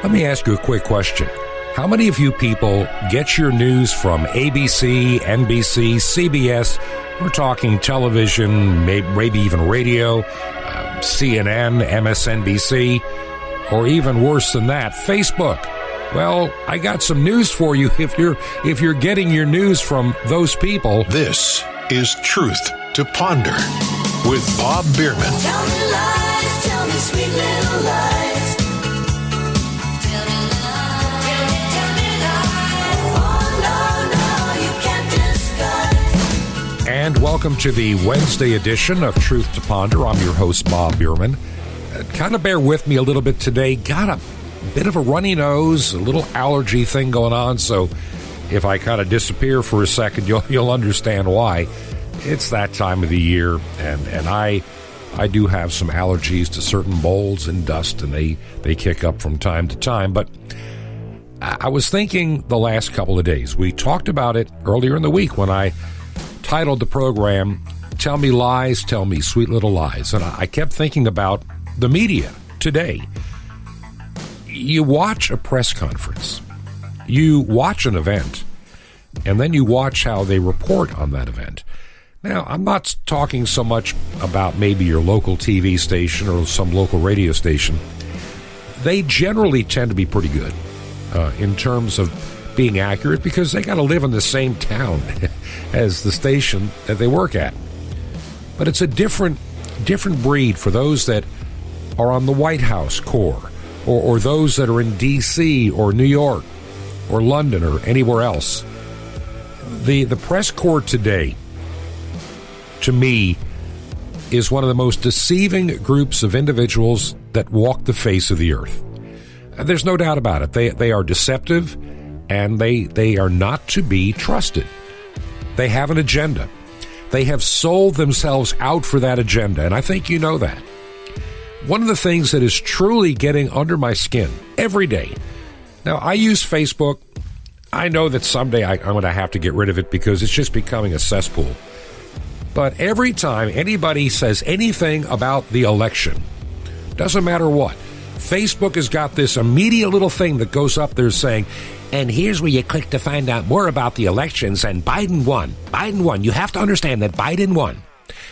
Let me ask you a quick question. How many of you people get your news from ABC, NBC, CBS? We're talking television, maybe even radio, CNN, MSNBC, or even worse than that, Facebook. Well, I got some news for you if you're getting your news from those people. This is Truth to Ponder with Bob Bierman. Tell me lies, tell me sweet little lies. Tell me lies, tell me lies. Oh, no, you can't disguise. And welcome to the Wednesday edition of Truth to Ponder. I'm your host, Bob Bierman. Kind of bear with me a little bit today. Got a bit of a runny nose, a little allergy thing going on, so if I kind of disappear for a second, you'll understand why. It's that time of the year, and I do have some allergies to certain molds and dust, and they kick up from time to time. But I was thinking the last couple of days, we talked about it earlier in the week when I titled the program, Tell Me Lies, Tell Me Sweet Little Lies. And I kept thinking about the media today. You watch a press conference, you watch an event, and then you watch how they report on that event. Now, I'm not talking so much about maybe your local TV station or some local radio station. They generally tend to be pretty good in terms of being accurate because they got to live in the same town as the station that they work at. But it's a different breed for those that are on the White House core or those that are in D.C. or New York or London or anywhere else. The press corps today, to me, is one of the most deceiving groups of individuals that walk the face of the earth. There's no doubt about it. They are deceptive, and they are not to be trusted. They have an agenda. They have sold themselves out for that agenda, and I think you know that. One of the things that is truly getting under my skin every day. Now, I use Facebook. I know that someday I'm going to have to get rid of it because it's just becoming a cesspool. But every time anybody says anything about the election, doesn't matter what, Facebook has got this immediate little thing that goes up there saying, and here's where you click to find out more about the elections, and Biden won. Biden won. You have to understand that Biden won.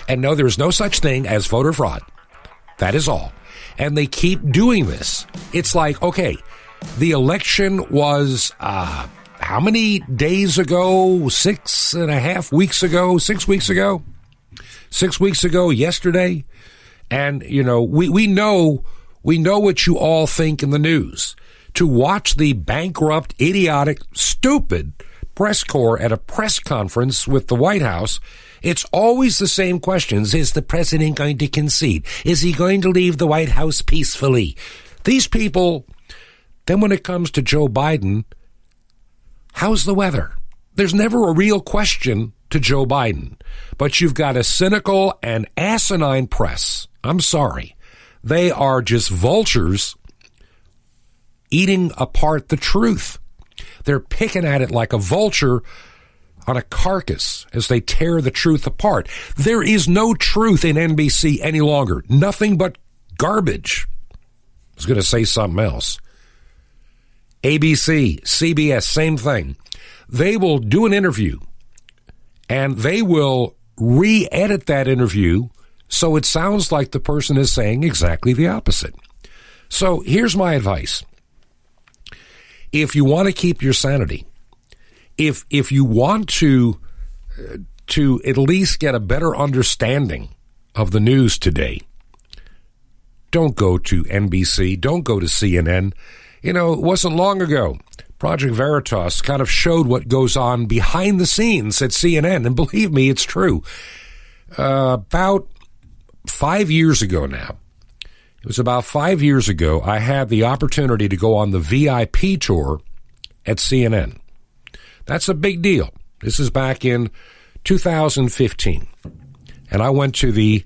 And no, there's no such thing as voter fraud. That is all. And they keep doing this. It's like, okay, the election was, how many days ago? 6.5 weeks ago? 6 weeks ago? 6 weeks ago yesterday? And, you know, we know what you all think in the news. To watch the bankrupt, idiotic, stupid press corps at a press conference with the White House, it's always the same questions. Is the president going to concede? Is he going to leave the White House peacefully? These people, then when it comes to Joe Biden, how's the weather? There's never a real question to Joe Biden. But you've got a cynical and asinine press. I'm sorry. They are just vultures eating apart the truth. They're picking at it like a vulture on a carcass as they tear the truth apart. There is no truth in NBC any longer. Nothing but garbage. I was going to say something else. ABC, CBS, same thing. They will do an interview and they will re-edit that interview so it sounds like the person is saying exactly the opposite. So here's my advice. If you want to keep your sanity, if you want to at least get a better understanding of the news today, don't go to NBC, don't go to CNN. You know, it wasn't long ago, Project Veritas kind of showed what goes on behind the scenes at CNN, and believe me, it's true. About 5 years ago now, it was about 5 years ago, I had the opportunity to go on the VIP tour at CNN. That's a big deal. This is back in 2015. And I went to the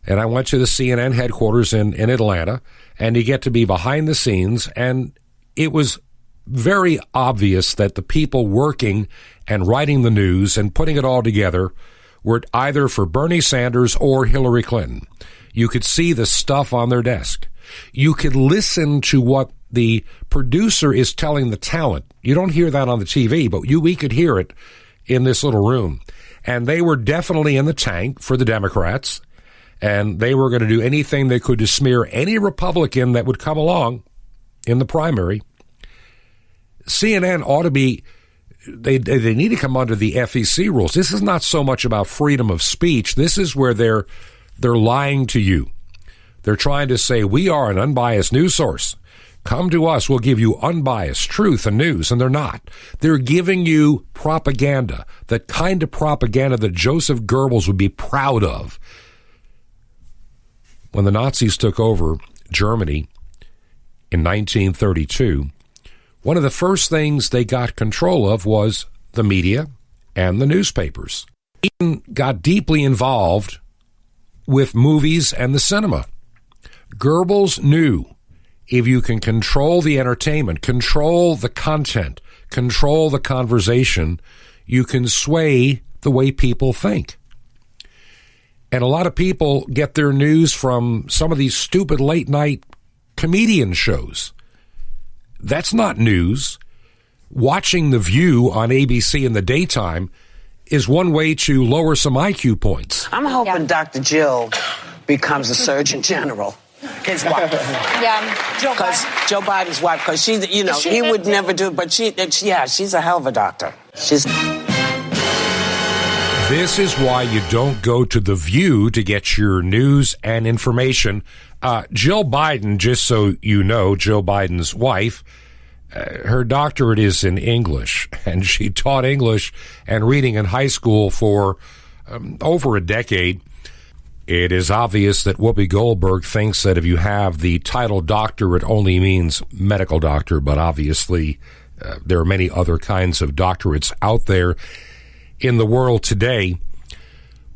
CNN headquarters in Atlanta, and you get to be behind the scenes, and it was very obvious that the people working and writing the news and putting it all together were either for Bernie Sanders or Hillary Clinton. You could see the stuff on their desk. You could listen to what the producer is telling the talent. You don't hear that on the TV, but we could hear it in this little room. And they were definitely in the tank for the Democrats, and they were going to do anything they could to smear any Republican that would come along in the primary. CNN ought to be, they need to come under the FEC rules. This is not so much about freedom of speech. This is where they're lying to you. They're trying to say, we are an unbiased news source. Come to us, we'll give you unbiased truth and news, and they're not. They're giving you propaganda, the kind of propaganda that Joseph Goebbels would be proud of. When the Nazis took over Germany in 1932, one of the first things they got control of was the media and the newspapers. Even got deeply involved with movies and the cinema. Goebbels knew if you can control the entertainment, control the content, control the conversation, you can sway the way people think. And a lot of people get their news from some of these stupid late-night comedian shows. That's not news. Watching The View on ABC in the daytime is one way to lower some IQ points. I'm hoping Dr. Jill becomes a Surgeon General. His wife. Joe Biden's wife, because he would never do it, but she's a hell of a doctor. This is why you don't go to The View to get your news and information. Jill Biden, just so you know, Joe Biden's wife, her doctorate is in English, and she taught English and reading in high school for over a decade. It is obvious that Whoopi Goldberg thinks that if you have the title doctor, it only means medical doctor, but obviously there are many other kinds of doctorates out there in the world today.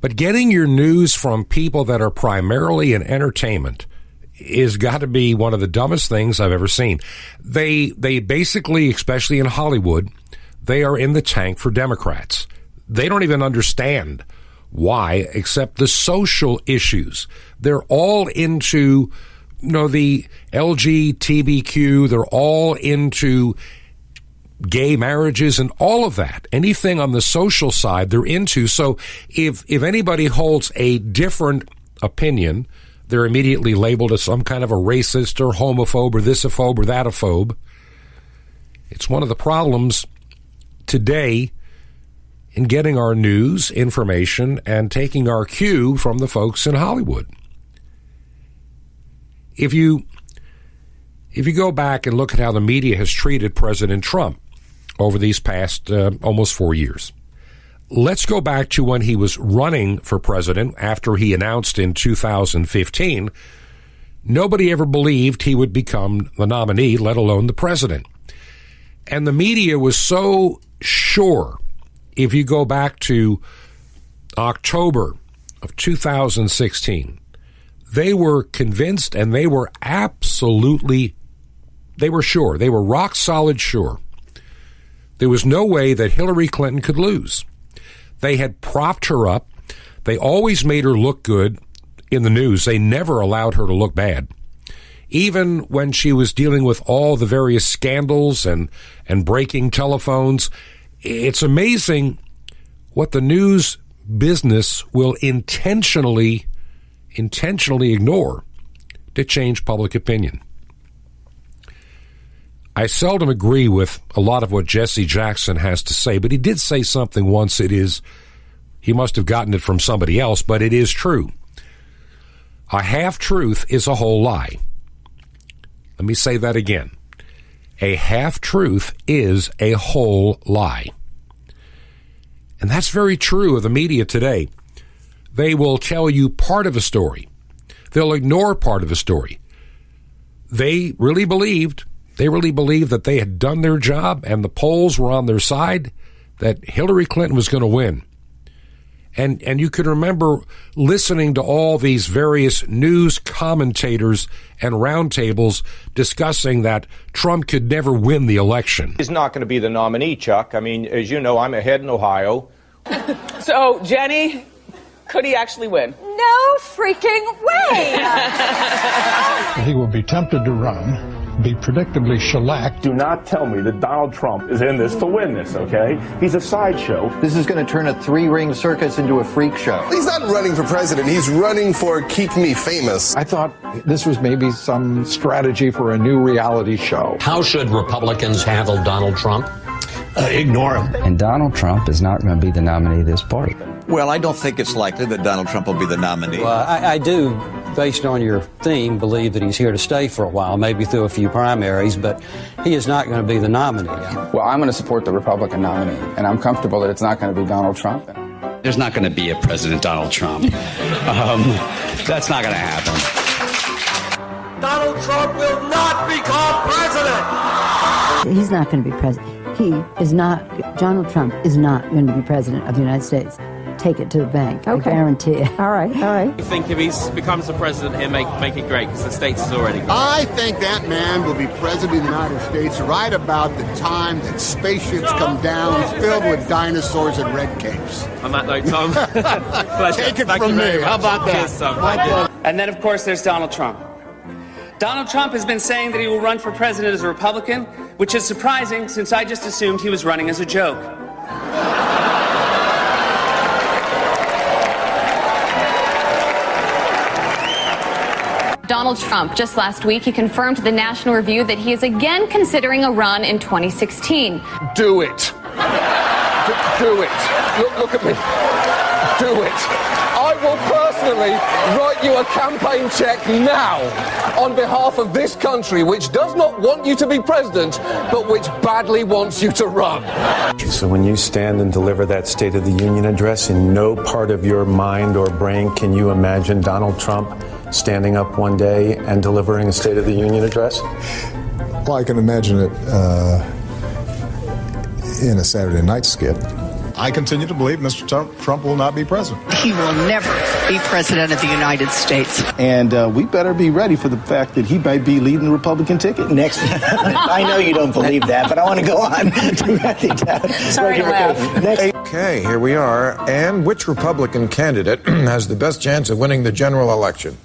But getting your news from people that are primarily in entertainment is got to be one of the dumbest things I've ever seen. They basically, especially in Hollywood, they are in the tank for Democrats. They don't even understand why, except the social issues. They're all into, the LGBTQ. They're all into gay marriages and all of that. Anything on the social side, they're into. So if anybody holds a different opinion, they're immediately labeled as some kind of a racist or homophobe or thisophobe or thatophobe. It's one of the problems today in getting our news, information, and taking our cue from the folks in Hollywood. If you go back and look at how the media has treated President Trump over these past almost 4 years, let's go back to when he was running for president after he announced in 2015. Nobody ever believed he would become the nominee, let alone the president. And the media was so sure. If you go back to October of 2016, they were convinced and they were sure. They were rock solid sure. There was no way that Hillary Clinton could lose. They had propped her up. They always made her look good in the news. They never allowed her to look bad. Even when she was dealing with all the various scandals and breaking telephones, it's amazing what the news business will intentionally ignore to change public opinion. I seldom agree with a lot of what Jesse Jackson has to say, but he did say something once. He must have gotten it from somebody else, but it is true. A half-truth is a whole lie. Let me say that again. A half-truth is a whole lie. And that's very true of the media today. They will tell you part of a story. They'll ignore part of a story. They really believed that they had done their job and the polls were on their side, that Hillary Clinton was going to win. And you could remember listening to all these various news commentators and roundtables discussing that Trump could never win the election. He's not going to be the nominee, Chuck. I mean, as you know, I'm ahead in Ohio. So, Jenny, could he actually win? No, freaking way! He will be tempted to run, be predictably shellacked. Do not tell me that Donald Trump is in this to win this, okay? He's a sideshow. This is going to turn a three-ring circus into a freak show. He's not running for president. He's running for Keep Me Famous. I thought this was maybe some strategy for a new reality show. How should Republicans handle Donald Trump? Ignore him. And Donald Trump is not going to be the nominee of this party. Well, I don't think it's likely that Donald Trump will be the nominee. Well, I do, based on your theme, believe that he's here to stay for a while, maybe through a few primaries, but he is not going to be the nominee. Well, I'm going to support the Republican nominee, and I'm comfortable that it's not going to be Donald Trump. There's not going to be a President Donald Trump. That's not going to happen. Donald Trump will not become president! He's not going to be president. Donald Trump is not going to be president of the United States. Take it to the bank. Okay. I guarantee it. All right. I think if he becomes the president, he'll make it great, because the States is already great. I think that man will be president of the United States right about the time that spaceships come down filled with dinosaurs and red capes. On that note, Tom, take it from me. How about that? Cheers, Tom. And then, of course, there's Donald Trump. Donald Trump has been saying that he will run for president as a Republican, which is surprising since I just assumed he was running as a joke. Donald Trump, just last week, he confirmed to the National Review that he is again considering a run in 2016. Do it. Do it. Look at me. Do it. I will personally write you a campaign check now on behalf of this country, which does not want you to be president, but which badly wants you to run. So when you stand and deliver that State of the Union address, in no part of your mind or brain can you imagine Donald Trump standing up one day and delivering a State of the Union address? Well, I can imagine it in a Saturday night skit. I continue to believe Mr. Trump will not be president. He will never be president of the United States. And we better be ready for the fact that he might be leading the Republican ticket next. I know you don't believe that, but I want to go on. Sorry to laugh. Okay, here we are. And which Republican candidate has the best chance of winning the general election?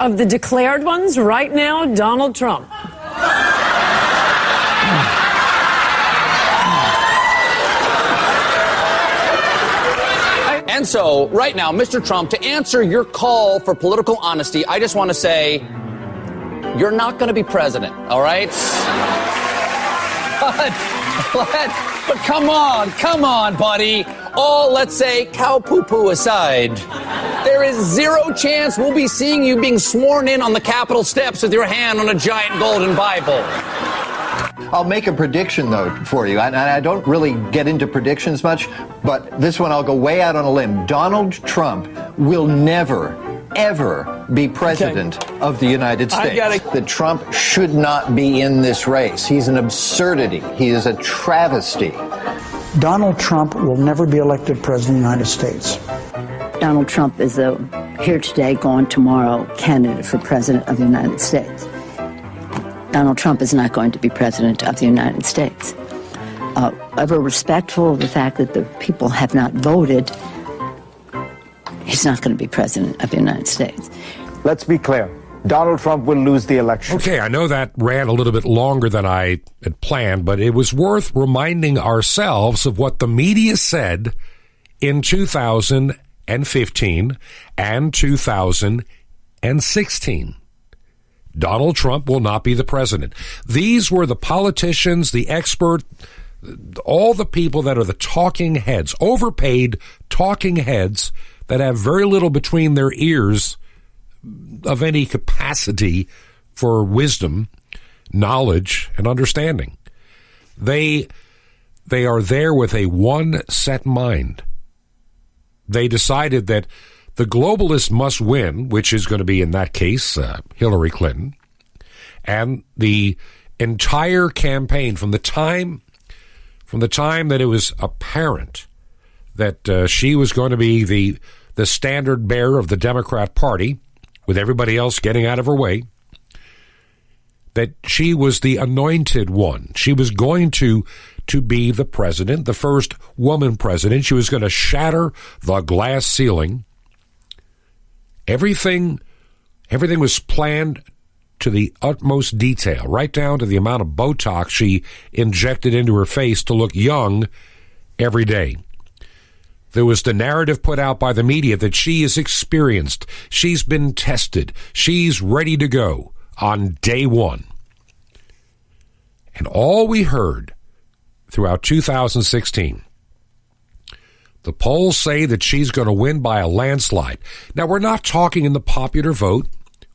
Of the declared ones, right now, Donald Trump. And so, right now, Mr. Trump, to answer your call for political honesty, I just want to say, you're not going to be president, all right? But come on, buddy. All, let's say, cow poo-poo aside, there is zero chance we'll be seeing you being sworn in on the Capitol steps with your hand on a giant golden Bible. I'll make a prediction, though, for you. And I don't really get into predictions much, but this one I'll go way out on a limb. Donald Trump will never, ever be president of the United States. That Trump should not be in this race. He's an absurdity. He is a travesty. Donald Trump will never be elected president of the United States. Donald Trump is a here today, gone tomorrow candidate for president of the United States. Donald Trump is not going to be president of the United States. Ever respectful of the fact that the people have not voted, he's not going to be president of the United States. Let's be clear. Donald Trump will lose the election. Okay, I know that ran a little bit longer than I had planned, but it was worth reminding ourselves of what the media said in 2015 and 2016. Donald Trump will not be the president. These were the politicians, the expert, all the people that are the talking heads, overpaid talking heads that have very little between their ears of any capacity for wisdom, knowledge, and understanding. They are there with a one set mind. They decided that the globalists must win, which is going to be, in that case, Hillary Clinton. And the entire campaign, from the time that it was apparent that she was going to be the standard bearer of the Democrat Party, with everybody else getting out of her way, that she was the anointed one. She was going to be the president, the first woman president. She was going to shatter the glass ceiling Everything was planned to the utmost detail, right down to the amount of Botox she injected into her face to look young every day. There was the narrative put out by the media that she is experienced, she's been tested, she's ready to go on day one. And all we heard throughout 2016, the polls say that she's going to win by a landslide. Now, we're not talking in the popular vote.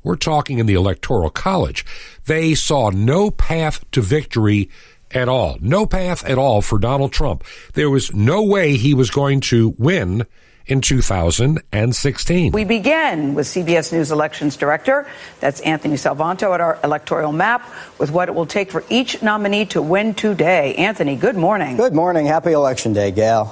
We're talking in the Electoral College. They saw no path to victory at all. No path at all for Donald Trump. There was no way he was going to win in 2016. We begin with CBS News Elections Director, that's Anthony Salvanto, at our electoral map with what it will take for each nominee to win today. Anthony, good morning. Good morning. Happy Election Day, Gail.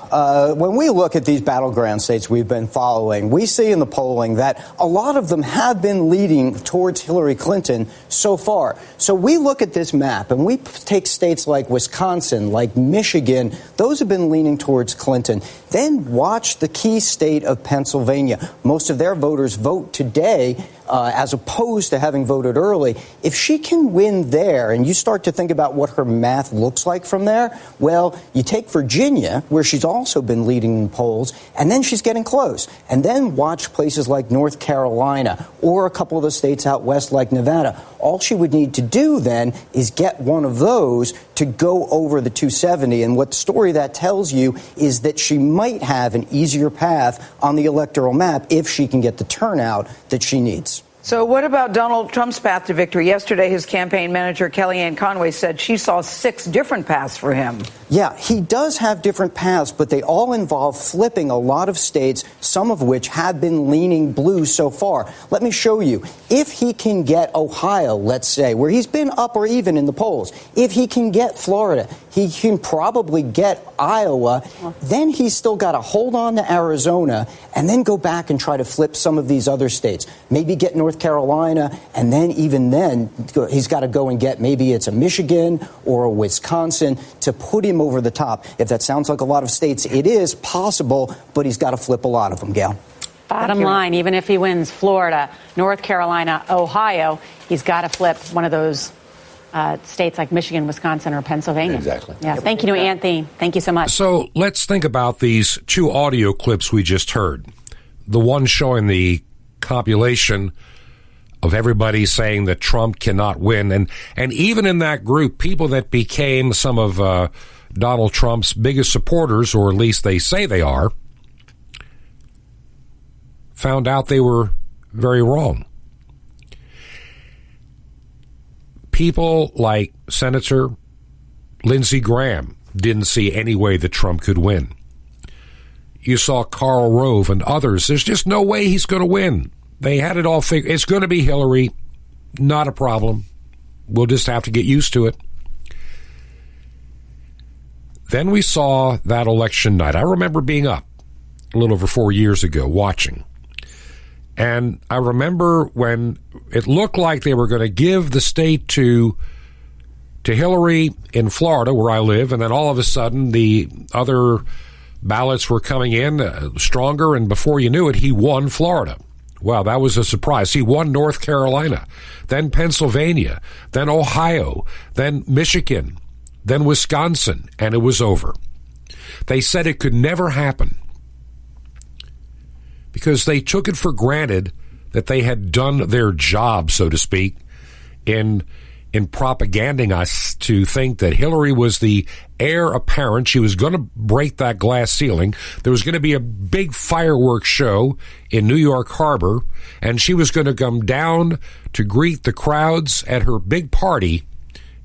When we look at these battleground states we've been following, we see in the polling that a lot of them have been leading towards Hillary Clinton so far. So we look at this map and we take states like Wisconsin, like Michigan. Those have been leaning towards Clinton. Then watch the key state of Pennsylvania. Most of their voters vote today as opposed to having voted early. If she can win there, and you start to think about what her math looks like from there, well, you take Virginia, where she's also been leading in polls, and then she's getting close. And then watch places like North Carolina or a couple of the states out west like Nevada. All she would need to do then is get one of those to go over the 270. And what story that tells you is that she might have an easier path on the electoral map if she can get the turnout that she needs. So what about Donald Trump's path to victory? Yesterday, his campaign manager, Kellyanne Conway, said she saw 6 different paths for him. Yeah, he does have different paths, but they all involve flipping a lot of states, some of which have been leaning blue so far. Let me show you. If he can get Ohio, let's say, where he's been up or even in the polls, if he can get Florida, he can probably get Iowa, then he's still got to hold on to Arizona and then go back and try to flip some of these other states. Maybe get North Carolina, and then even then he's got to go and get maybe it's a Michigan or a Wisconsin to put him over the top. If that sounds like a lot of states, it is possible, but he's got to flip a lot of them, Gail. Bottom line, even if he wins Florida, North Carolina, Ohio, he's got to flip one of those states like Michigan, Wisconsin, or Pennsylvania. Exactly. Yeah. Thank you, Anthony. Thank you so much. So let's think about these 2 audio clips we just heard. The one showing the compilation of everybody saying that Trump cannot win. And even in that group, people that became some of Donald Trump's biggest supporters, or at least they say they are, found out they were very wrong. People like Senator Lindsey Graham didn't see any way that Trump could win. You saw Karl Rove and others. There's just no way he's going to win. They had it all figured. It's going to be Hillary. Not a problem. We'll just have to get used to it. Then we saw that election night. I remember being up a little over 4 years ago watching. And I remember when it looked like they were going to give the state to Hillary in Florida, where I live, and then all of a sudden the other ballots were coming in stronger, and before you knew it, he won Florida. Wow, that was a surprise. He won North Carolina, then Pennsylvania, then Ohio, then Michigan, then Wisconsin, and it was over. They said it could never happen because they took it for granted that they had done their job, so to speak, in propaganding us to think that Hillary was the heir apparent. She was going to break that glass ceiling. There was going to be a big fireworks show in New York Harbor, and she was going to come down to greet the crowds at her big party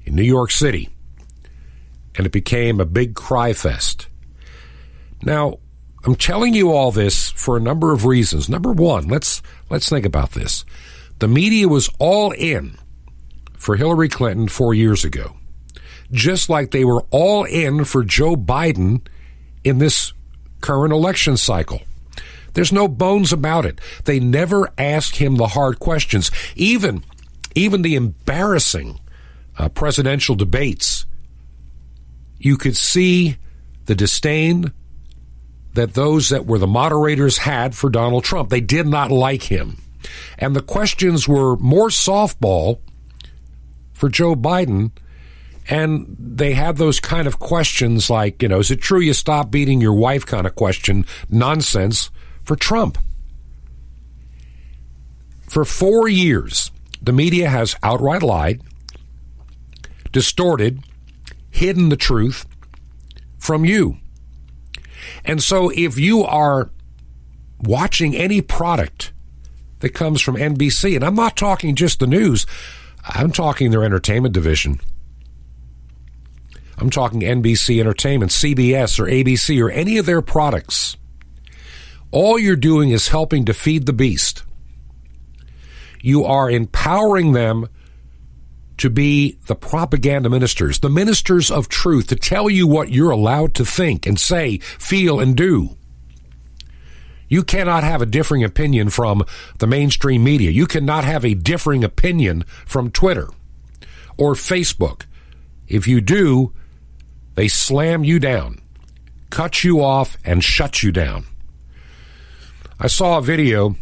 in New York City. And it became a big cry fest. Now, I'm telling you all this for a number of reasons. Number one, let's think about this. The media was all in for Hillary Clinton 4 years ago, just like they were all in for Joe Biden in this current election cycle. There's no bones about it. They never asked him the hard questions. Even the embarrassing presidential debates, you could see the disdain that those that were the moderators had for Donald Trump. They did not like him. And the questions were more softball for Joe Biden. And they had those kind of questions like, is it true you stopped beating your wife kind of question, nonsense, for Trump. For 4 years, the media has outright lied, distorted, hidden the truth from you. And so if you are watching any product that comes from NBC, and I'm not talking just the news, I'm talking their entertainment division. I'm talking NBC Entertainment, CBS or ABC or any of their products. All you're doing is helping to feed the beast. You are empowering them to be the propaganda ministers, the ministers of truth, to tell you what you're allowed to think and say, feel, and do. You cannot have a differing opinion from the mainstream media. You cannot have a differing opinion from Twitter or Facebook. If you do, they slam you down, cut you off, and shut you down. I saw a video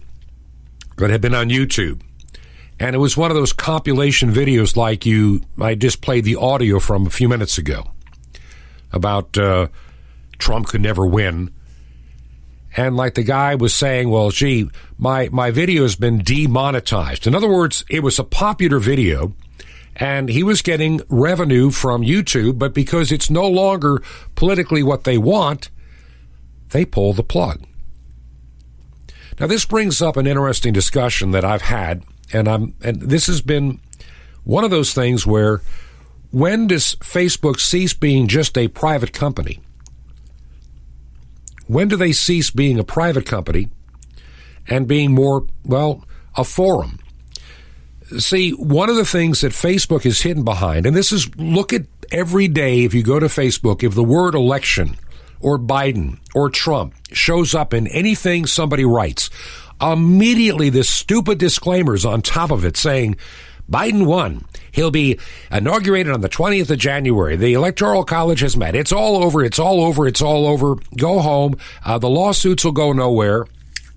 that had been on YouTube, and it was one of those compilation videos like I just played the audio from a few minutes ago about Trump could never win. And like the guy was saying, well, gee, my video has been demonetized. In other words, it was a popular video, and he was getting revenue from YouTube, but because it's no longer politically what they want, they pull the plug. Now, this brings up an interesting discussion that I've had, and this has been one of those things where, when does Facebook cease being just a private company? When do they cease being a private company and being more, a forum? See, one of the things that Facebook is hidden behind, and this is, look at every day if you go to Facebook, if the word election or Biden or Trump shows up in anything somebody writes, immediately this stupid disclaimer's on top of it saying, Biden won. He'll be inaugurated on the 20th of January. The Electoral College has met. It's all over. It's all over. It's all over. Go home. The lawsuits will go nowhere.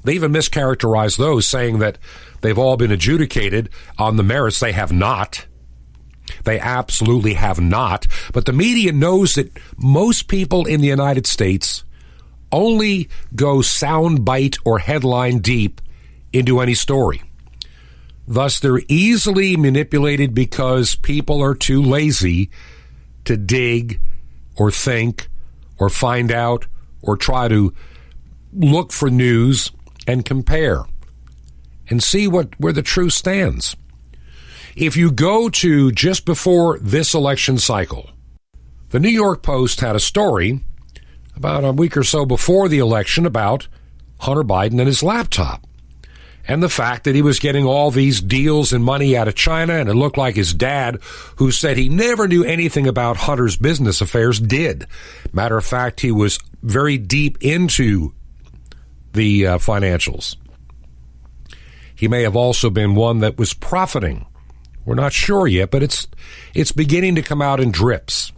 They even mischaracterize those, saying that they've all been adjudicated on the merits. They have not. They absolutely have not. But the media knows that most people in the United States only go soundbite or headline deep into any story. Thus, they're easily manipulated because people are too lazy to dig or think or find out or try to look for news and compare and see where the truth stands. If you go to just before this election cycle, the New York Post had a story about a week or so before the election about Hunter Biden and his laptop, and the fact that he was getting all these deals and money out of China, and it looked like his dad, who said he never knew anything about Hunter's business affairs, did. Matter of fact, he was very deep into the financials. He may have also been one that was profiting. We're not sure yet, but it's beginning to come out in drips.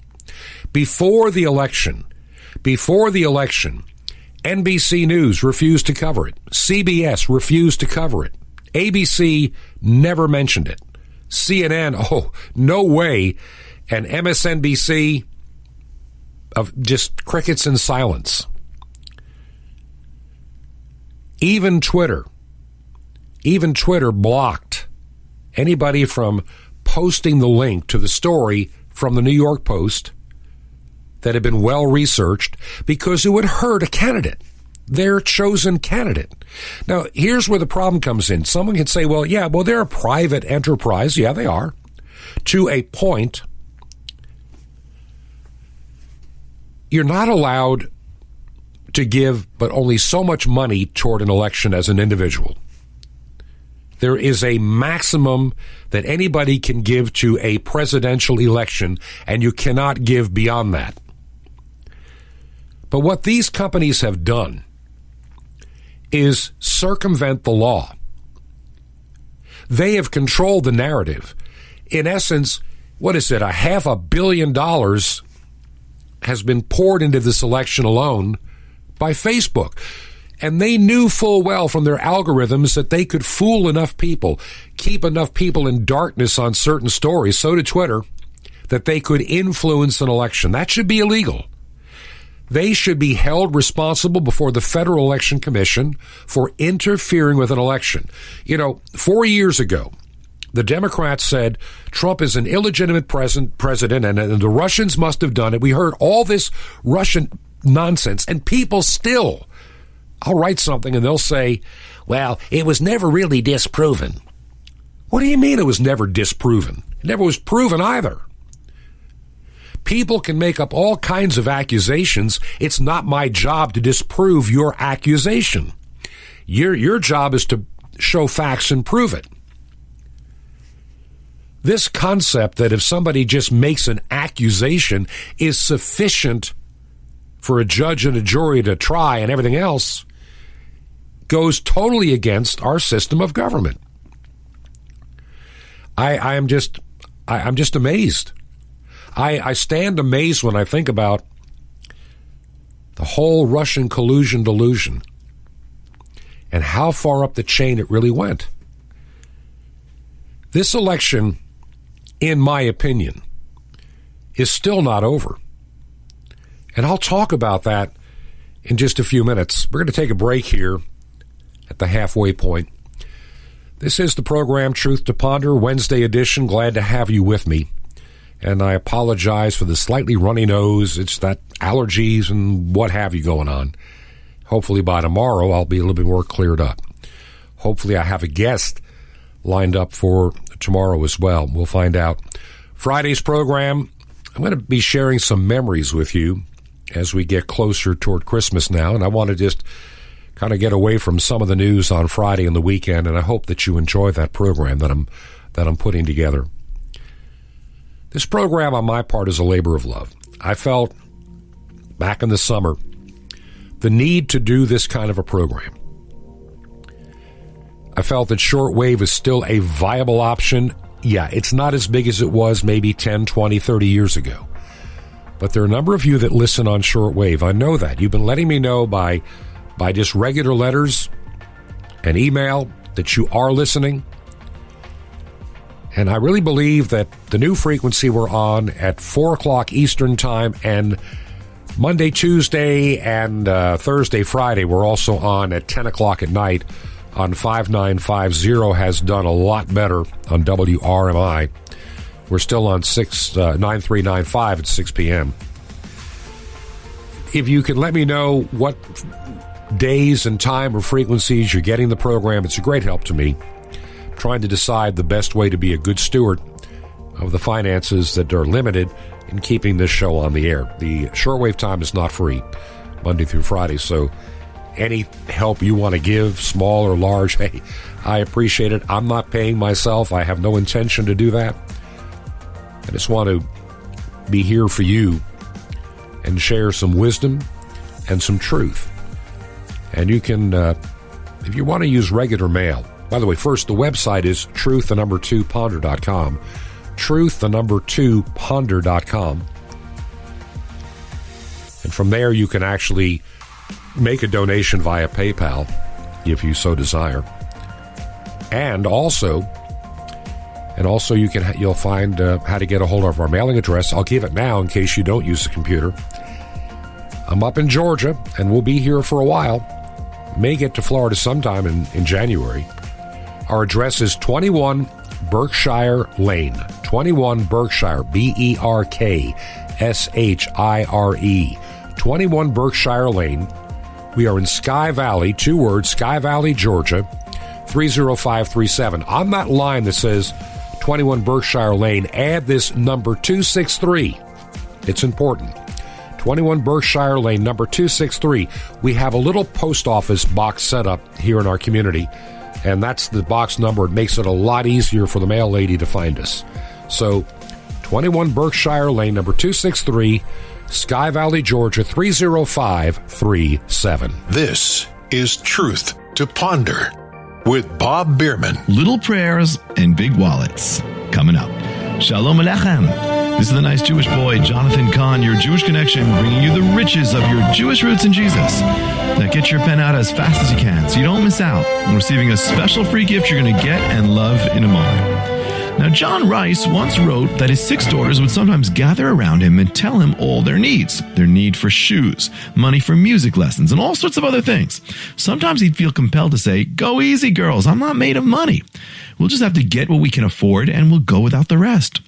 Before the election, NBC News refused to cover it. CBS refused to cover it. ABC never mentioned it. CNN, oh, no way. And MSNBC, of just crickets and silence. Even Twitter blocked anybody from posting the link to the story from the New York Post that had been well researched, because it would hurt a candidate, their chosen candidate. Now, here's where the problem comes in. Someone can say, they're a private enterprise. Yeah, they are. To a point, you're not allowed to give but only so much money toward an election as an individual. There is a maximum that anybody can give to a presidential election, and you cannot give beyond that. But what these companies have done is circumvent the law. They have controlled the narrative. In essence, what is it? $500 million has been poured into this election alone by Facebook. And they knew full well from their algorithms that they could fool enough people, keep enough people in darkness on certain stories, so did Twitter, that they could influence an election. That should be illegal. They should be held responsible before the Federal Election Commission for interfering with an election. 4 years ago, the Democrats said Trump is an illegitimate president and the Russians must have done it. We heard all this Russian nonsense, and people still, I'll write something and they'll say, well, it was never really disproven. What do you mean it was never disproven? It never was proven either. People can make up all kinds of accusations. It's not my job to disprove your accusation. Your job is to show facts and prove it. This concept that if somebody just makes an accusation is sufficient for a judge and a jury to try and everything else goes totally against our system of government. I'm just amazed. I stand amazed when I think about the whole Russian collusion delusion and how far up the chain it really went. This election, in my opinion, is still not over. And I'll talk about that in just a few minutes. We're going to take a break here at the halfway point. This is the program Truth to Ponder, Wednesday edition. Glad to have you with me. And I apologize for the slightly runny nose. It's that allergies and what have you going on. Hopefully by tomorrow I'll be a little bit more cleared up. Hopefully I have a guest lined up for tomorrow as well. We'll find out. Friday's program, I'm going to be sharing some memories with you as we get closer toward Christmas now. And I want to just kind of get away from some of the news on Friday and the weekend. And I hope that you enjoy that program that I'm putting together. This program on my part is a labor of love. I felt back in the summer the need to do this kind of a program. I felt that shortwave is still a viable option. Yeah, it's not as big as it was maybe 10, 20, 30 years ago. But there are a number of you that listen on shortwave. I know that. You've been letting me know by just regular letters and email that you are listening. And I really believe that the new frequency we're on at 4 o'clock Eastern Time and Monday, Tuesday, and Thursday, Friday, we're also on at 10 o'clock at night on 5950 has done a lot better on WRMI. We're still on 9395 at 6 p.m. If you can let me know what days and time or frequencies you're getting the program, it's a great help to me. Trying to decide the best way to be a good steward of the finances that are limited in keeping this show on the air. The shortwave time is not free, Monday through Friday, so any help you want to give, small or large, hey, I appreciate it. I'm not paying myself. I have no intention to do that. I just want to be here for you and share some wisdom and some truth. And you can, if you want to use regular mail, by the way, first, the website is truth2ponder.com. Truth2ponder.com. And from there, you can actually make a donation via PayPal, if you so desire. And also you'll find how to get a hold of our mailing address. I'll give it now in case you don't use the computer. I'm up in Georgia, and we'll be here for a while. May get to Florida sometime in January. Our address is 21 Berkshire Lane. 21 Berkshire, Berkshire. 21 Berkshire Lane. We are in Sky Valley, 2 words, Sky Valley, Georgia, 30537. On that line that says 21 Berkshire Lane, add this number 263. It's important. 21 Berkshire Lane, number 263. We have a little post office box set up here in our community, and that's the box number. It makes it a lot easier for the mail lady to find us. So 21 Berkshire Lane, number 263, Sky Valley, Georgia, 30537. This is Truth to Ponder with Bob Bierman. Little prayers and big wallets coming up. Shalom Alechem. This is the nice Jewish boy, Jonathan Kahn, your Jewish connection, bringing you the riches of your Jewish roots in Jesus. Now get your pen out as fast as you can so you don't miss out on receiving a special free gift you're going to get and love in a moment. Now, John Rice once wrote that his 6 daughters would sometimes gather around him and tell him all their needs. Their need for shoes, money for music lessons, and all sorts of other things. Sometimes he'd feel compelled to say, "Go easy, girls. I'm not made of money. We'll just have to get what we can afford and we'll go without the rest."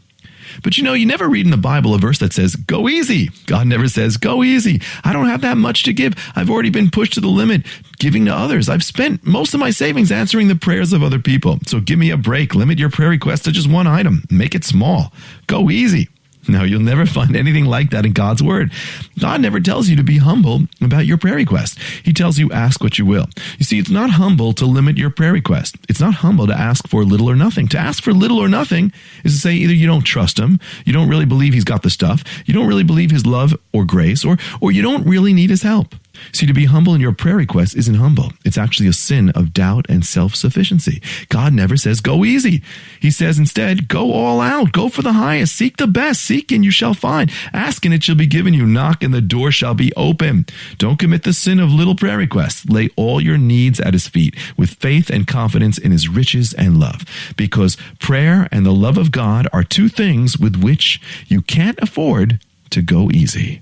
But you never read in the Bible a verse that says, "Go easy." God never says, "Go easy. I don't have that much to give. I've already been pushed to the limit giving to others. I've spent most of my savings answering the prayers of other people. So give me a break. Limit your prayer request to just one item. Make it small. Go easy." No, you'll never find anything like that in God's word. God never tells you to be humble about your prayer request. He tells you ask what you will. You see, it's not humble to limit your prayer request. It's not humble to ask for little or nothing. To ask for little or nothing is to say either you don't trust him, you don't really believe he's got the stuff, you don't really believe his love or grace, or you don't really need his help. See, to be humble in your prayer request isn't humble. It's actually a sin of doubt and self-sufficiency. God never says, "Go easy." He says instead, "Go all out. Go for the highest. Seek the best. Seek and you shall find. Ask and it shall be given you. Knock and the door shall be open." Don't commit the sin of little prayer requests. Lay all your needs at his feet with faith and confidence in his riches and love. Because prayer and the love of God are 2 things with which you can't afford to go easy.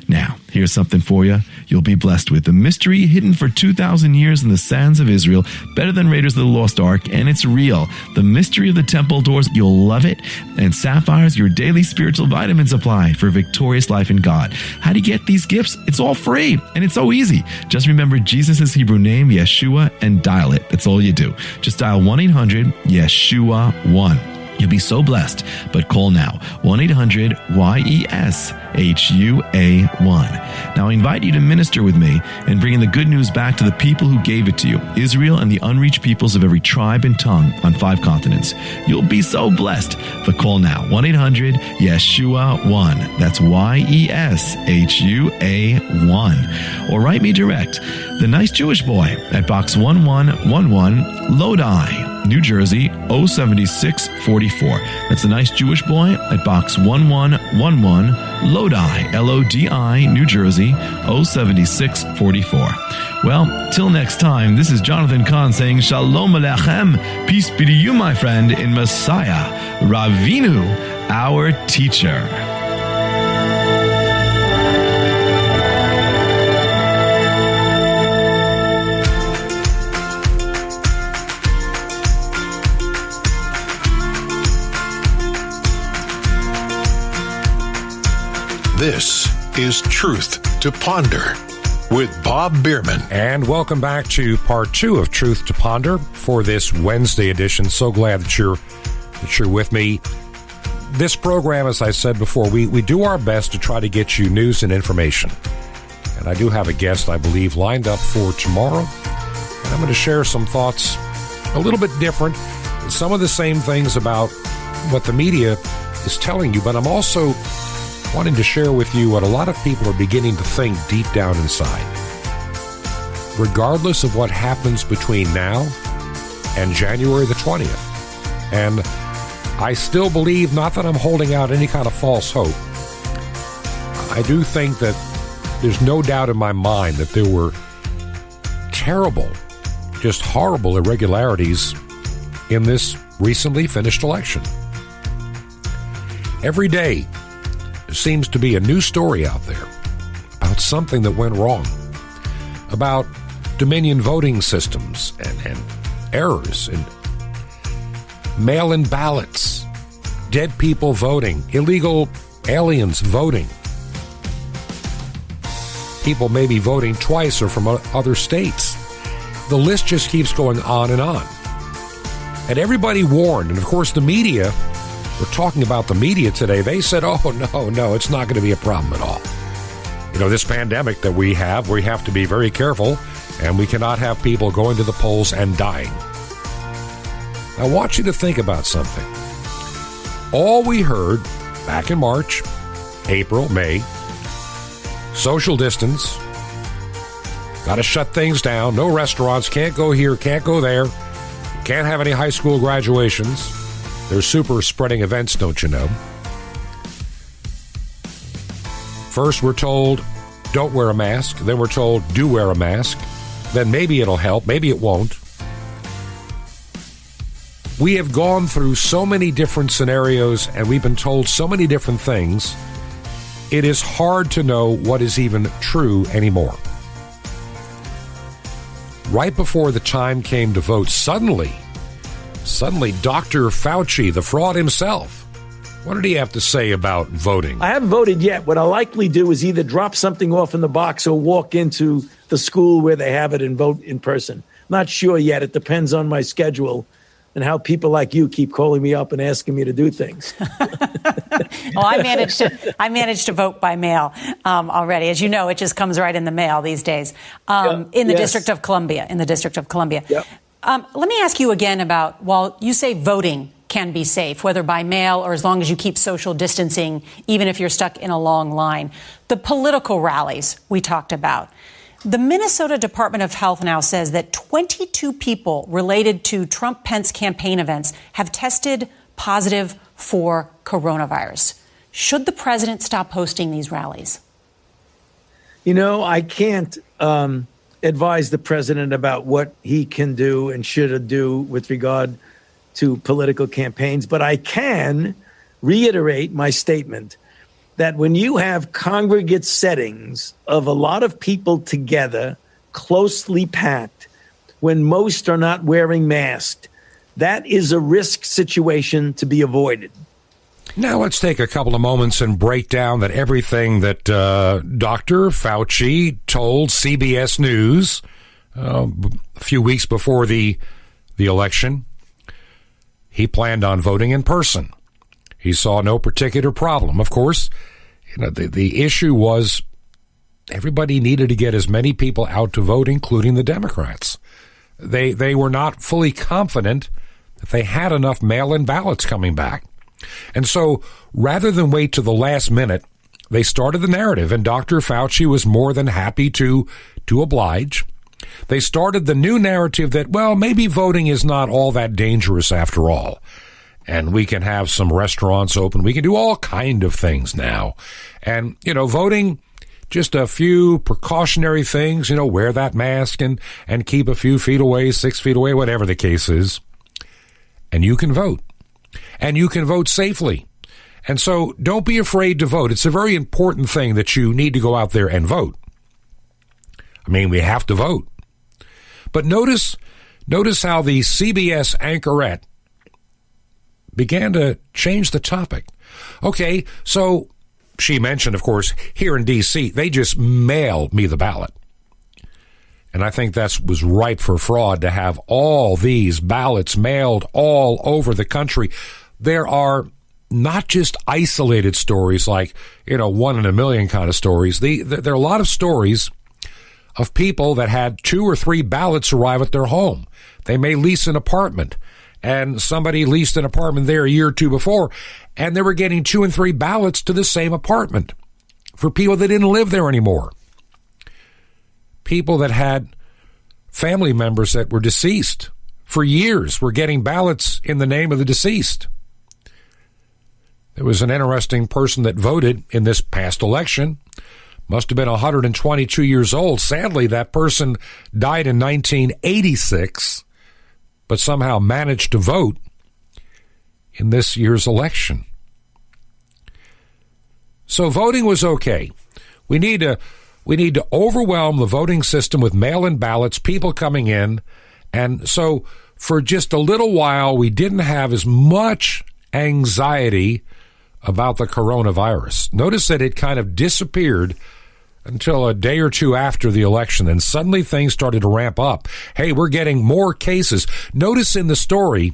Now, here's something for you you'll be blessed with. The mystery hidden for 2,000 years in the sands of Israel, better than Raiders of the Lost Ark, and it's real. The mystery of the temple doors, you'll love it. And Sapphires, your daily spiritual vitamin supply for victorious life in God. How do you get these gifts? It's all free, and it's so easy. Just remember Jesus' Hebrew name, Yeshua, and dial it. That's all you do. Just dial 1-800-YESHUA-1. You'll be so blessed, but call now, 1-800-YESHUA-1. Now, I invite you to minister with me and bring the good news back to the people who gave it to you, Israel and the unreached peoples of every tribe and tongue on 5 continents. You'll be so blessed, but call now, 1-800-YESHUA-1. That's YESHUA-1. Or write me direct, The Nice Jewish Boy, at Box 1111, Lodi, New Jersey, 07644. That's The Nice Jewish Boy at Box 1111, Lodi, Lodi, New Jersey, 07644. Well, till next time, this is Jonathan Kahn saying Shalom Aleichem, peace be to you, my friend, in Messiah, Ravinu, our teacher. This is Truth to Ponder with Bob Bierman. And welcome back to part 2 of Truth to Ponder for this Wednesday edition. So glad that you're with me. This program, as I said before, we do our best to try to get you news and information. And I do have a guest, I believe, lined up for tomorrow. And I'm going to share some thoughts a little bit different. Some of the same things about what the media is telling you, but I'm also wanting to share with you what a lot of people are beginning to think deep down inside. Regardless of what happens between now and January the 20th. And I still believe, not that I'm holding out any kind of false hope, I do think that there's no doubt in my mind that there were terrible, just horrible irregularities in this recently finished election. Every day, there seems to be a new story out there about something that went wrong, about Dominion voting systems and errors and mail-in ballots, dead people voting, illegal aliens voting, people maybe voting twice or from other states. The list just keeps going on and on. And everybody warned, and of course the media, we're talking about the media today, they said, oh, no, it's not going to be a problem at all. You know, this pandemic that we have to be very careful, and we cannot have people going to the polls and dying. I want you to think about something. All we heard back in March, April, May, social distance, got to shut things down, no restaurants, can't go here, can't go there, can't have any high school graduations. They're super spreading events, don't you know? First, we're told, don't wear a mask. Then we're told, do wear a mask. Then maybe it'll help. Maybe it won't. We have gone through so many different scenarios, and we've been told so many different things. It is hard to know what is even true anymore. Right before the time came to vote, suddenly, Dr. Fauci, the fraud himself, what did he have to say about voting? I haven't voted yet. What I'll likely do is either drop something off in the box or walk into the school where they have it and vote in person. Not sure yet. It depends on my schedule and how people like you keep calling me up and asking me to do things. Well, I managed to vote by mail already. As you know, it just comes right in the mail these days. In the District of Columbia. Yep. Let me ask you again about, while you say voting can be safe, whether by mail or as long as you keep social distancing, even if you're stuck in a long line, the political rallies we talked about. The Minnesota Department of Health now says that 22 people related to Trump-Pence campaign events have tested positive for coronavirus. Should the president stop hosting these rallies? You know, I can't advise the president about what he can do and should do with regard to political campaigns, but I can reiterate my statement that when you have congregate settings of a lot of people together, closely packed, when most are not wearing masks, that is a risk situation to be avoided. Now let's take a couple of moments and break down that everything that Dr. Fauci told CBS News a few weeks before the election. He planned on voting in person. He saw no particular problem. Of course, the issue was everybody needed to get as many people out to vote, including the Democrats. They were not fully confident that they had enough mail-in ballots coming back. And so rather than wait to the last minute, they started the narrative, and Dr. Fauci was more than happy to oblige. They started the new narrative that, well, maybe voting is not all that dangerous after all. And we can have some restaurants open. We can do all kind of things now. And, voting, just a few precautionary things, wear that mask and keep a few feet away, 6 feet away, whatever the case is. And you can vote. And you can vote safely. And so don't be afraid to vote. It's a very important thing that you need to go out there and vote. I mean, we have to vote. But notice how the CBS anchorette began to change the topic. Okay, so she mentioned, of course, here in D.C., they just mailed me the ballot. And I think that was ripe for fraud to have all these ballots mailed all over the country. There are not just isolated stories like, 1 in a million kind of stories. There are a lot of stories of people that had 2 or 3 ballots arrive at their home. They may lease an apartment, and somebody leased an apartment there a year or two before, and they were getting 2 and 3 ballots to the same apartment for people that didn't live there anymore. People that had family members that were deceased for years were getting ballots in the name of the deceased. There was an interesting person that voted in this past election. Must have been 122 years old. Sadly, that person died in 1986, but somehow managed to vote in this year's election. So voting was okay. We need to overwhelm the voting system with mail-in ballots, people coming in. And so for just a little while, we didn't have as much anxiety about the coronavirus. Notice that it kind of disappeared until a day or two after the election, and suddenly things started to ramp up. Hey, we're getting more cases. Notice in the story,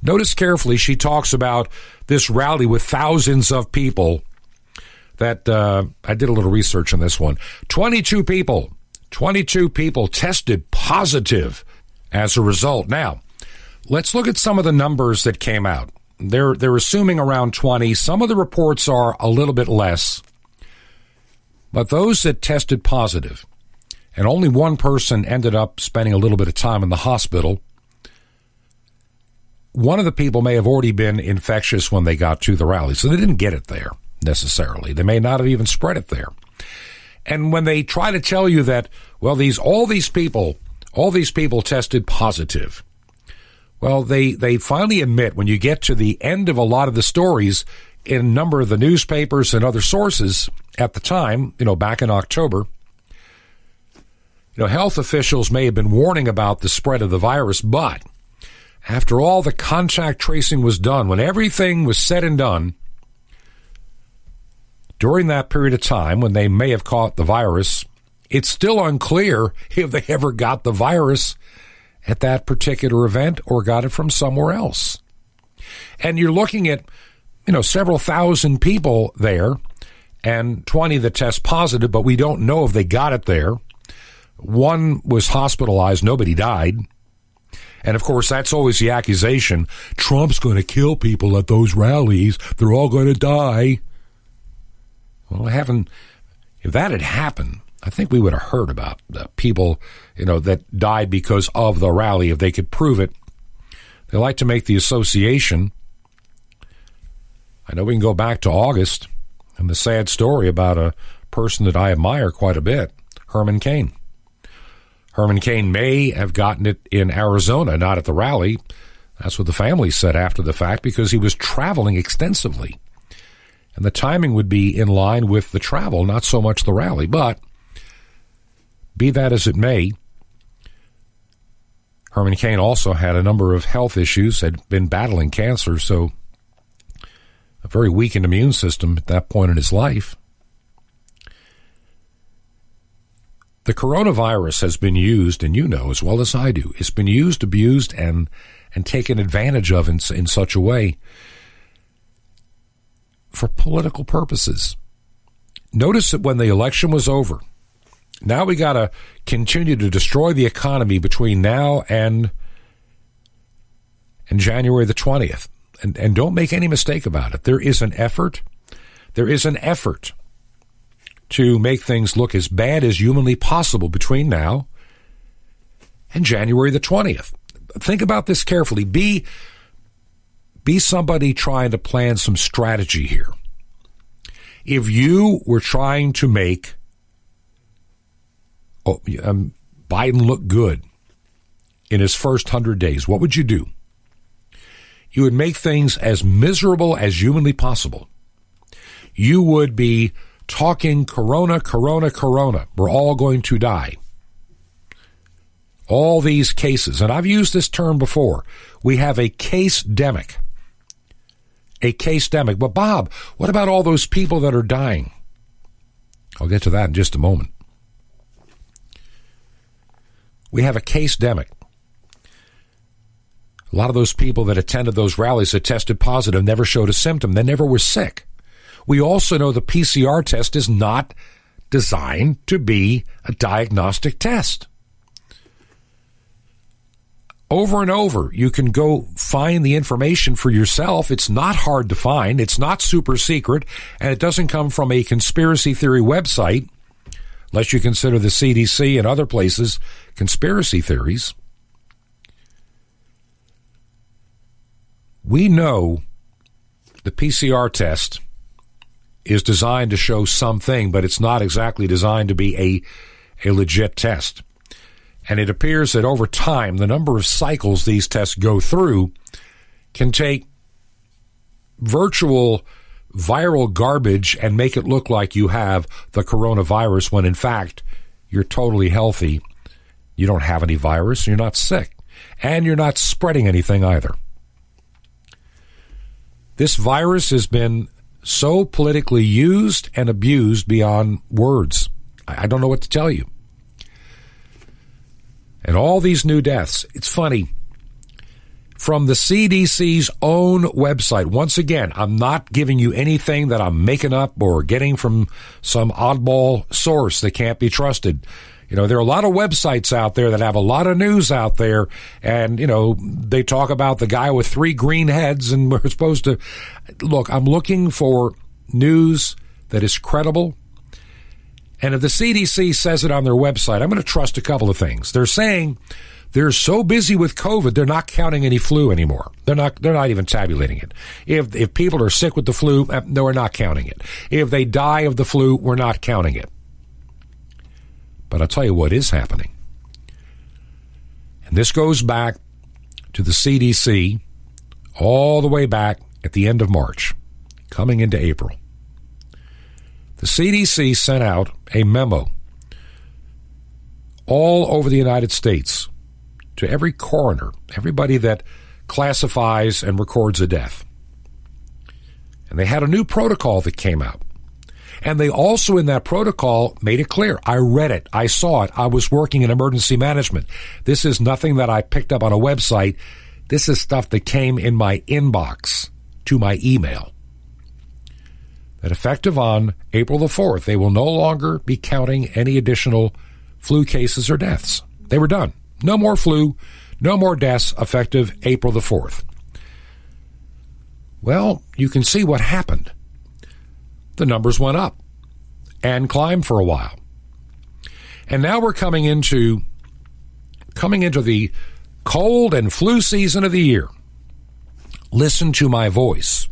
notice carefully, she talks about this rally with thousands of people that, I did a little research on this one. 22 people tested positive as a result. Now, let's look at some of the numbers that came out. They're assuming around 20. Some of the reports are a little bit less. But those that tested positive, and only one person ended up spending a little bit of time in the hospital, one of the people may have already been infectious when they got to the rally, so they didn't get it there. necessarily. They may not have even spread it there. And when they try to tell you that, well, all these people tested positive, well, they finally admit, when you get to the end of a lot of the stories in a number of the newspapers and other sources at the time, back in October, health officials may have been warning about the spread of the virus, but after all the contact tracing was done, when everything was said and done, during that period of time when they may have caught the virus, it's still unclear if they ever got the virus at that particular event or got it from somewhere else. And you're looking at, several thousand people there and 20 that test positive, but we don't know if they got it there. One was hospitalized. Nobody died. And, of course, that's always the accusation. Trump's going to kill people at those rallies. They're all going to die. Well, if that had happened, I think we would have heard about the people, that died because of the rally, if they could prove it. They like to make the association. I know we can go back to August and the sad story about a person that I admire quite a bit, Herman Cain. Herman Cain may have gotten it in Arizona, not at the rally. That's what the family said after the fact, because he was traveling extensively. And the timing would be in line with the travel, not so much the rally. But be that as it may, Herman Cain also had a number of health issues, had been battling cancer, so a very weakened immune system at that point in his life. The coronavirus has been used, and you know as well as I do, it's been used, abused, and taken advantage of in such a way for political purposes. Notice that when the election was over, now we got to continue to destroy the economy between now and January the 20th. And don't make any mistake about it. There is an effort to make things look as bad as humanly possible between now and January the 20th. Think about this carefully. Be somebody trying to plan some strategy here. If you were trying to make Biden look good in his first 100 days, what would you do? You would make things as miserable as humanly possible. You would be talking corona, corona, corona. We're all going to die. All these cases, and I've used this term before, we have a case-demic. A case-demic. But Bob, what about all those people that are dying? I'll get to that in just a moment. We have a case-demic. A lot of those people that attended those rallies that tested positive never showed a symptom. They never were sick. We also know the PCR test is not designed to be a diagnostic test. Over and over, you can go find the information for yourself. It's not hard to find. It's not super secret, and it doesn't come from a conspiracy theory website, unless you consider the CDC and other places conspiracy theories. We know the PCR test is designed to show something, but it's not exactly designed to be a legit test. And it appears that over time, the number of cycles these tests go through can take virtual viral garbage and make it look like you have the coronavirus when, in fact, you're totally healthy. You don't have any virus, you're not sick, and you're not spreading anything either. This virus has been so politically used and abused beyond words. I don't know what to tell you. And all these new deaths, it's funny, from the CDC's own website. Once again, I'm not giving you anything that I'm making up or getting from some oddball source that can't be trusted. There are a lot of websites out there that have a lot of news out there, and, they talk about the guy with 3 green heads, and we're supposed to... Look, I'm looking for news that is credible, and if the CDC says it on their website, I'm going to trust a couple of things. They're saying They're so busy with COVID, they're not counting any flu anymore. They're not even tabulating it. If people are sick with the flu, no, we're not counting it. If they die of the flu, we're not counting it. But I'll tell you what is happening. And this goes back to the CDC all the way back at the end of March, coming into April. The CDC sent out a memo all over the United States to every coroner, everybody that classifies and records a death. And they had a new protocol that came out. And they also, in that protocol, made it clear. I read it. I saw it. I was working in emergency management. This is nothing that I picked up on a website. This is stuff that came in my inbox to my email. That effective on April the 4th, they will no longer be counting any additional flu cases or deaths. They were done. No more flu, no more deaths effective April the 4th. Well, you can see what happened. The numbers went up and climbed for a while. And now we're coming into the cold and flu season of the year. Listen to my voice.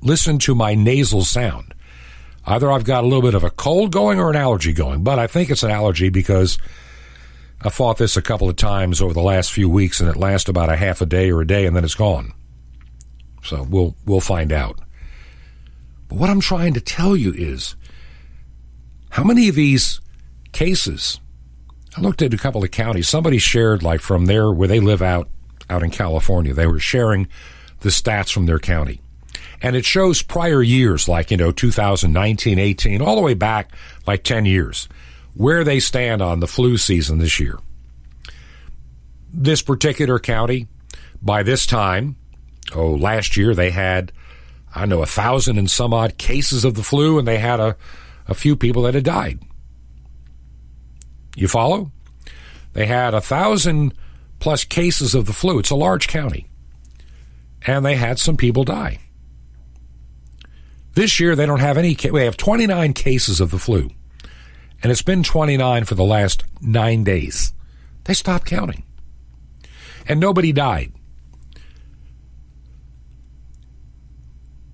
Listen to my nasal sound. Either I've got a little bit of a cold going or an allergy going, but I think it's an allergy because I fought this a couple of times over the last few weeks, and it lasts about a half a day or a day, and then it's gone. So we'll find out. But what I'm trying to tell you is how many of these cases, I looked at a couple of counties, somebody shared like from there where they live out in California, they were sharing the stats from their county. And it shows prior years, like, 2019, 18, all the way back like 10 years, where they stand on the flu season this year. This particular county, by this time, last year they had, 1,000 and some odd cases of the flu, and they had a few people that had died. You follow? They had 1,000 plus cases of the flu. It's a large county. And they had some people die. This year, they don't have any. They have 29 cases of the flu, and it's been 29 for the last 9 days. They stopped counting, and nobody died.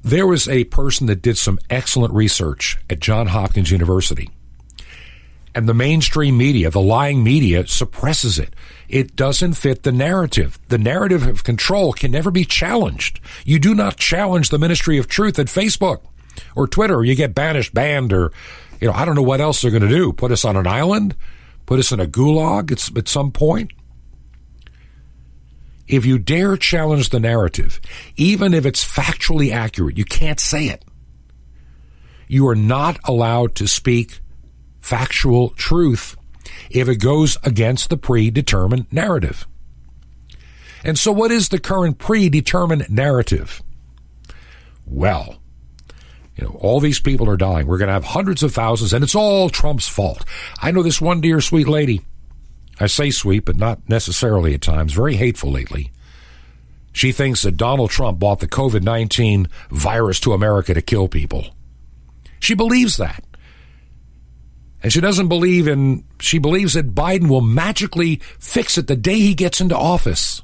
There was a person that did some excellent research at Johns Hopkins University, and the mainstream media, the lying media, suppresses it. It doesn't fit the narrative. The narrative of control can never be challenged. You do not challenge the ministry of truth at Facebook or Twitter, or you get banished, banned, or, I don't know what else they're going to do. Put us on an island? Put us in a gulag at some point? If you dare challenge the narrative, even if it's factually accurate, you can't say it. You are not allowed to speak factual truth if it goes against the predetermined narrative. And so what is the current predetermined narrative? Well, all these people are dying. We're going to have hundreds of thousands, and it's all Trump's fault. I know this one dear sweet lady. I say sweet, but not necessarily at times. Very hateful lately. She thinks that Donald Trump brought the COVID-19 virus to America to kill people. She believes that. And she believes that Biden will magically fix it the day he gets into office.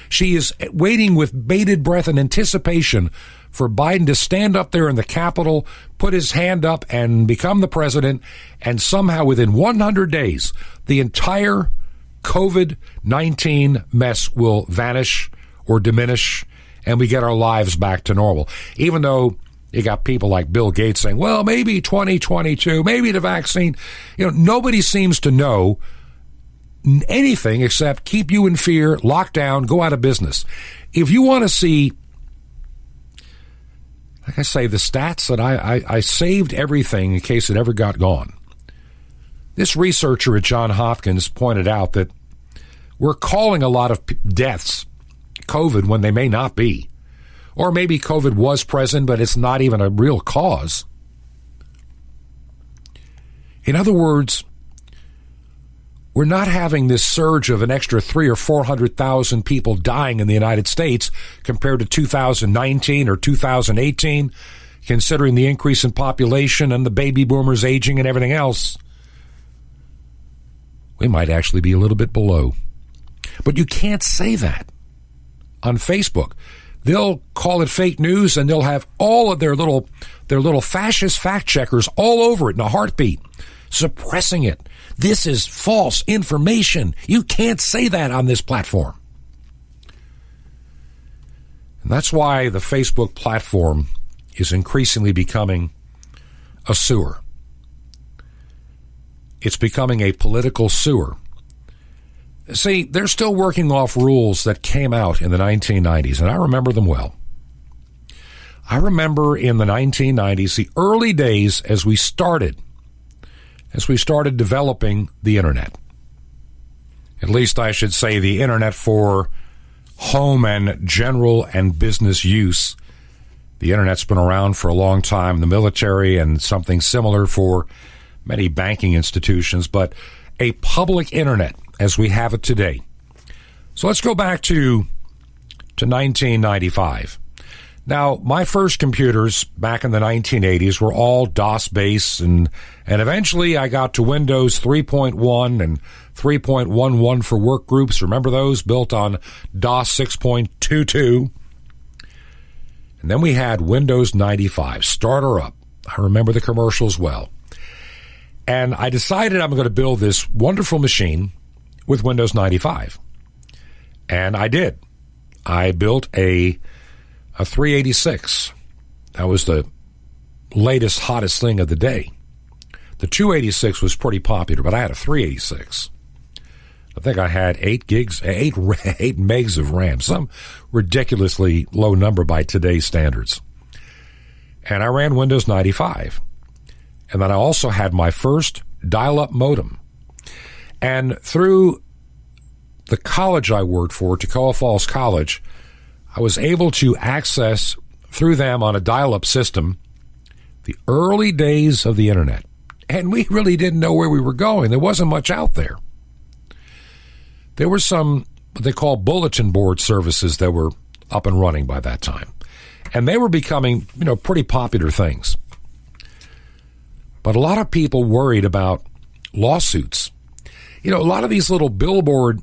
She is waiting with bated breath and anticipation for Biden to stand up there in the Capitol, put his hand up and become the president, and somehow within 100 days, the entire COVID-19 mess will vanish or diminish, and we get our lives back to normal. Even though you got people like Bill Gates saying, well, maybe 2022, maybe the vaccine. Nobody seems to know anything except keep you in fear, lock down, go out of business. If you want to see, like I say, the stats that I saved everything in case it ever got gone. This researcher at Johns Hopkins pointed out that we're calling a lot of deaths COVID when they may not be. Or maybe COVID was present, but it's not even a real cause. In other words, we're not having this surge of an extra 300,000 or 400,000 people dying in the United States compared to 2019 or 2018, considering the increase in population and the baby boomers aging and everything else. We might actually be a little bit below. But you can't say that on Facebook. They'll call it fake news, and they'll have all of their little fascist fact checkers all over it in a heartbeat, suppressing it. This is false information. You can't say that on this platform. And that's why the Facebook platform is increasingly becoming a sewer. It's becoming a political sewer. See, they're still working off rules that came out in the 1990s, and I remember them well. I remember in the 1990s, the early days as we started developing the internet. At least I should say the internet for home and general and business use. The internet's been around for a long time in the military and something similar for many banking institutions, but a public internet as we have it today. So let's go back to 1995. Now, my first computers back in the 1980s were all DOS-based, and eventually I got to Windows 3.1 and 3.11 for work groups. Remember those? Built on DOS 6.22. And then we had Windows 95, starter up. I remember the commercials well. And I decided I'm going to build this wonderful machine with Windows 95. And I did. I built a 386. That was the latest, hottest thing of the day. The 286 was pretty popular, but I had a 386. I think I had 8 megs of RAM, some ridiculously low number by today's standards. And I ran Windows 95. And then I also had my first dial-up modem. And through the college I worked for, Toccoa Falls College, I was able to access through them on a dial-up system the early days of the internet. And we really didn't know where we were going. There wasn't much out there. There were some, what they call bulletin board services that were up and running by that time. And they were becoming, pretty popular things. But a lot of people worried about lawsuits. A lot of these little billboard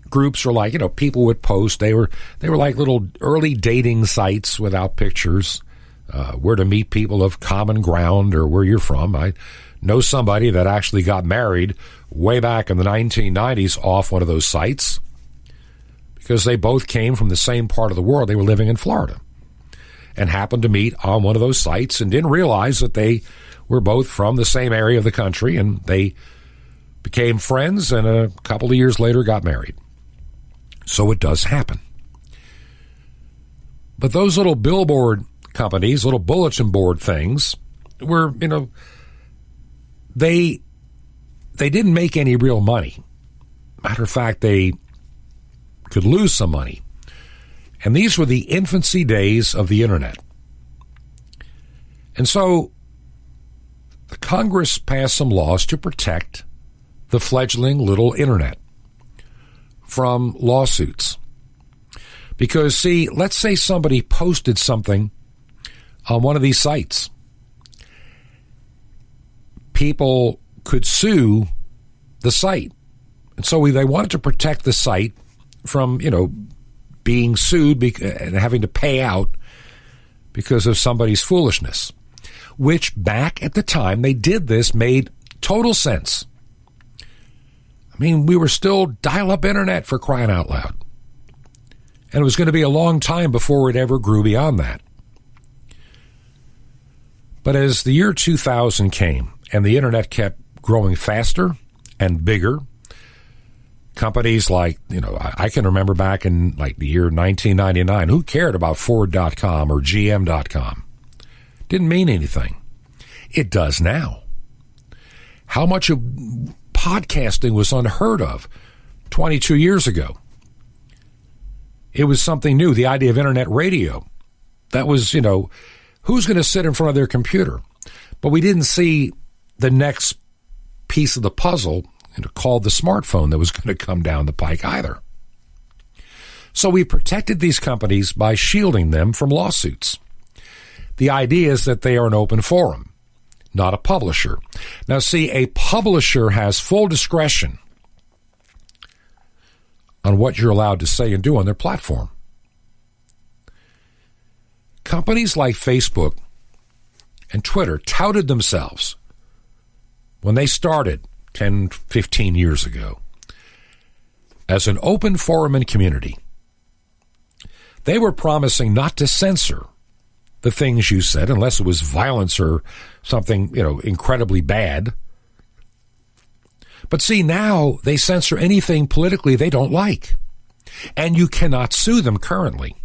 groups are like, people would post. They were like little early dating sites without pictures, where to meet people of common ground or where you're from. I know somebody that actually got married way back in the 1990s off one of those sites because they both came from the same part of the world. They were living in Florida and happened to meet on one of those sites and didn't realize that they were both from the same area of the country, and they became friends and a couple of years later got married. So it does happen. But those little billboard companies, little bulletin board things, were, they didn't make any real money. Matter of fact, they could lose some money. And these were the infancy days of the internet. And so the Congress passed some laws to protect the fledgling little internet from lawsuits. Because, see, let's say somebody posted something on one of these sites. People could sue the site. And so they wanted to protect the site from, being sued and having to pay out because of somebody's foolishness, which back at the time they did this made total sense. I mean, we were still dial-up internet, for crying out loud. And it was going to be a long time before it ever grew beyond that. But as the year 2000 came and the internet kept growing faster and bigger, companies like, I can remember back in like the year 1999, who cared about Ford.com or GM.com? Didn't mean anything. It does now. How much of podcasting was unheard of 22 years ago? It was something new, the idea of internet radio. That was, who's going to sit in front of their computer? But we didn't see the next piece of the puzzle, called the smartphone, that was going to come down the pike either. So we protected these companies by shielding them from lawsuits. The idea is that they are an open forum, not a publisher. Now, see, a publisher has full discretion on what you're allowed to say and do on their platform. Companies like Facebook and Twitter touted themselves when they started 10, 15 years ago as an open forum and community. They were promising not to censor the things you said unless it was violence or something, incredibly bad. But see, now they censor anything politically they don't like, and you cannot sue them currently.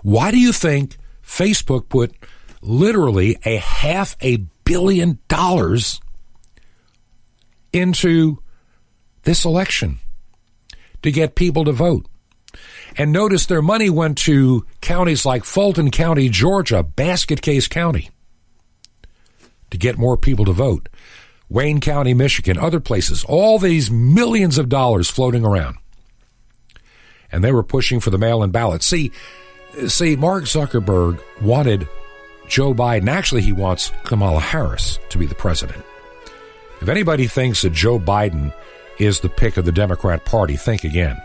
Why do you think Facebook put literally $500 million into this election to get people to vote? And notice their money went to counties like Fulton County, Georgia, Basket Case County, to get more people to vote. Wayne County, Michigan, other places, all these millions of dollars floating around. And they were pushing for the mail-in ballot. See, Mark Zuckerberg wanted Joe Biden. Actually, he wants Kamala Harris to be the president. If anybody thinks that Joe Biden is the pick of the Democrat Party, think again.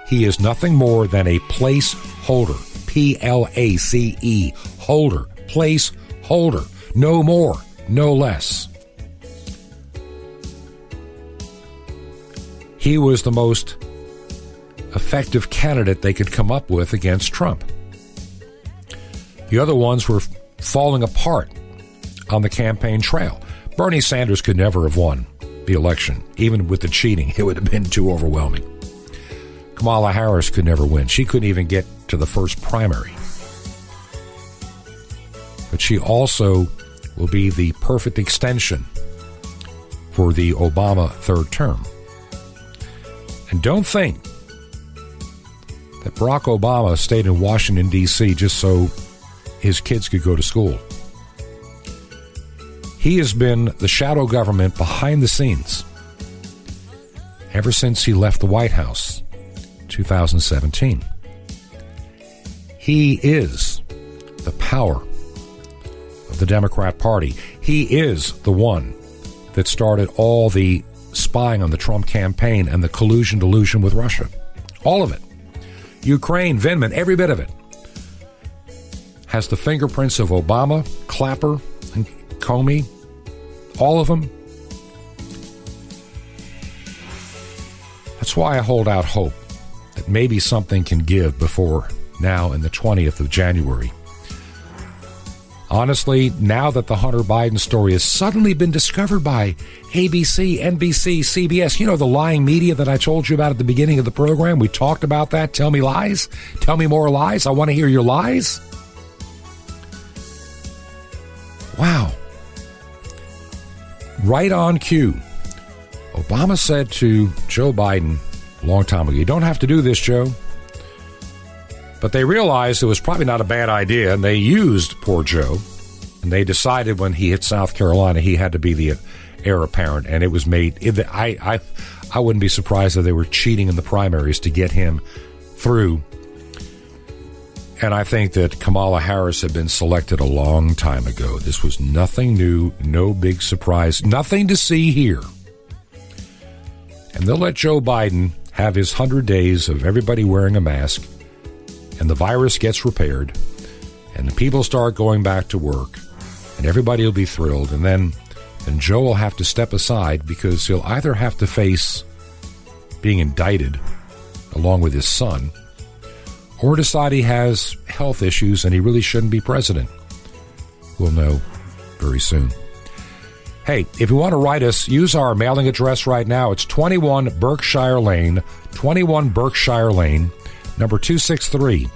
He is nothing more than a placeholder. P-L-A-C-E. Holder. Placeholder. No more. No less. He was the most effective candidate they could come up with against Trump. The other ones were falling apart on the campaign trail. Bernie Sanders could never have won the election. Even with the cheating, it would have been too overwhelming. Kamala Harris could never win. She couldn't even get to the first primary. But she also will be the perfect extension for the Obama third term. And don't think that Barack Obama stayed in Washington, D.C. just so his kids could go to school. He has been the shadow government behind the scenes ever since he left the White House, 2017. He is the power of the Democrat Party. He is the one that started all the spying on the Trump campaign and the collusion delusion with Russia. All of it. Ukraine, Vindman, every bit of it has the fingerprints of Obama, Clapper, and Comey, all of them. That's why I hold out hope that maybe something can give before now and the 20th of January. Honestly, now that the Hunter Biden story has suddenly been discovered by ABC, NBC, CBS, the lying media that I told you about at the beginning of the program, we talked about that. Tell me lies. Tell me more lies. I want to hear your lies. Wow. Right on cue. Obama said to Joe Biden a long time ago, you don't have to do this, Joe. But they realized it was probably not a bad idea, and they used poor Joe. And they decided when he hit South Carolina, he had to be the heir apparent, and it was made. I wouldn't be surprised if they were cheating in the primaries to get him through. And I think that Kamala Harris had been selected a long time ago. This was nothing new, no big surprise, nothing to see here. And they'll let Joe Biden have his 100 days of everybody wearing a mask, and the virus gets repaired, and the people start going back to work, and everybody will be thrilled, and then Joe will have to step aside because he'll either have to face being indicted along with his son, or decide he has health issues and he really shouldn't be president. We'll know very soon. Hey, if you want to write us, use our mailing address right now. It's 21 Berkshire Lane, number 263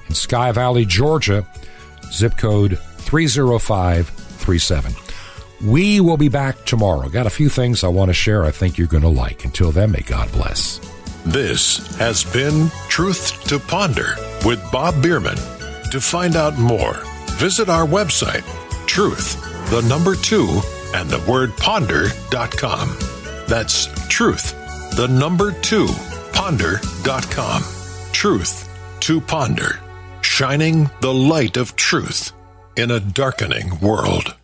in Sky Valley, Georgia, zip code 30537. We will be back tomorrow. Got a few things I want to share I think you're going to like. Until then, may God bless. This has been Truth to Ponder with Bob Bierman. To find out more, visit our website, truth2ponder.com. That's truth2ponder.com. Truth to Ponder, shining the light of truth in a darkening world.